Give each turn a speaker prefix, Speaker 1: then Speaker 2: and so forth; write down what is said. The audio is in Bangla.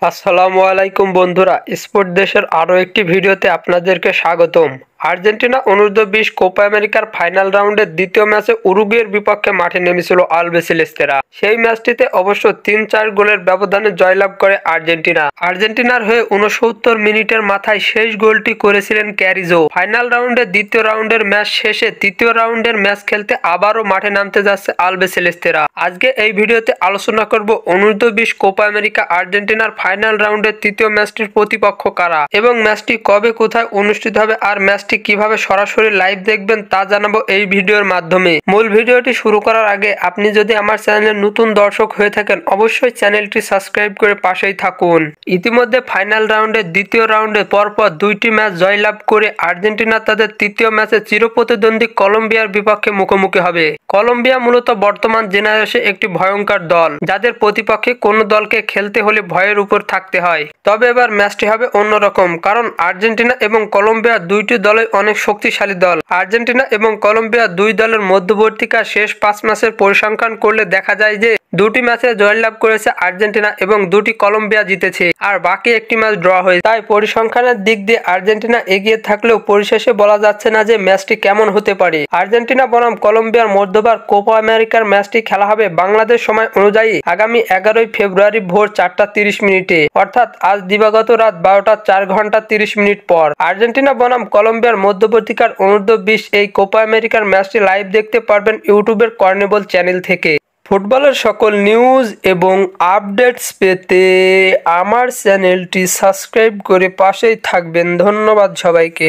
Speaker 1: আসসালামু আলাইকুম বন্ধুরা, স্পোর্ট দেশের আরও একটি ভিডিওতে আপনাদেরকে স্বাগতম। আর্জেন্টিনা অনূর্ধ্ব-20 কোপা আমেরিকার ফাইনাল রাউন্ডের দ্বিতীয় ম্যাচে উরুগুয়ের বিপক্ষে মাঠে নেমেছিল আলবিসেলেস্তেরা। সেই ম্যাচটিতে অবশ্য ৩-৪ গোলের ব্যবধানে জয়লাভ করে আর্জেন্টিনা। আর্জেন্টিনার হয়ে ৬৯ মিনিটের মাথায় শেষ গোলটি করেছিলেন ক্যারিজো। ফাইনাল রাউন্ডের দ্বিতীয় রাউন্ডের ম্যাচ শেষে তৃতীয় রাউন্ডের ম্যাচ খেলতে আবারও মাঠে নামতে যাচ্ছে আলবিসেলেস্তেরা। আজকে এই ভিডিওতে আলোচনা করব অনূর্ধ্ব-20 কোপা আমেরিকা আর্জেন্টিনার ফাইনাল রাউন্ডের তৃতীয় ম্যাচটির প্রতিপক্ষ কারা এবং ম্যাচটি কবে কোথায় অনুষ্ঠিত হবে আর ম্যাচটি কিভাবে সরাসরি লাইভ দেখবেন তা জানাবো এই ভিডিওর মাধ্যমে। মূল ভিডিওটি শুরু করার আগে আপনি যদি আমার চ্যানেলের নতুন দর্শক হয়ে থাকেন অবশ্যই চ্যানেলটি সাবস্ক্রাইব করে পাশেই থাকুন। ইতিমধ্যে ফাইনাল রাউন্ডের দ্বিতীয় রাউন্ডে পরপর দুইটি ম্যাচ জয়লাভ করে আর্জেন্টিনা তাদের তৃতীয় ম্যাচে চিরপ্রতিদ্বন্দ্বী কলম্বিয়ার বিপক্ষে মুখোমুখি হবে। কলম্বিয়া মূলত বর্তমান জেনারেশনে একটি ভয়ঙ্কর দল, যাদের প্রতিপক্ষে কোনো দলকে খেলতে হলে ভয়ের উপর থাকতে হয়। তবে এবার ম্যাচটি হবে অন্যরকম, কারণ আর্জেন্টিনা এবং কলম্বিয়া দুইটি দলই অনেক শক্তিশালী দল। আর্জেন্টিনা এবং কলম্বিয়া দুই দলের মধ্যবর্তীকার শেষ 5 ম্যাচের পরিসংখ্যান করলে দেখা যায় যে দুটি ম্যাচে জয়লাভ করেছে আর্জেন্টিনা এবং দুটি কলম্বিয়া জিতেছে, আর বাকি একটি ম্যাচ ড্র হয়েছে। তাই পরিসংখ্যানের দিক দিয়ে আর্জেন্টিনা এগিয়ে থাকলেও পরিশেষে বলা যাচ্ছে না যে ম্যাচটি কেমন হতে পারে। আর্জেন্টিনা বনাম কলম্বিয়ার মধ্যবার কোপা আমেরিকার ম্যাচটি খেলা হবে বাংলাদেশ সময় অনুযায়ী আগামী 11 ফেব্রুয়ারি ভোর 4টা 30 মিনিটে, অর্থাৎ আজ দিবাগত রাত 12টা 4 ঘন্টা 30 মিনিট পর। আর্জেন্টিনা বনাম কলম্বিয়ার মধ্যবর্তীকার অনূর্ধ্ব-20 এই কোপা আমেরিকার ম্যাচটি লাইভ দেখতে পারবেন ইউটিউবের কর্নেবল চ্যানেল থেকে। ফুটবলের সকল নিউজ এবং আপডেটস পেতে আমার চ্যানেলটি সাবস্ক্রাইব করে পাশেই থাকবেন। ধন্যবাদ সবাইকে।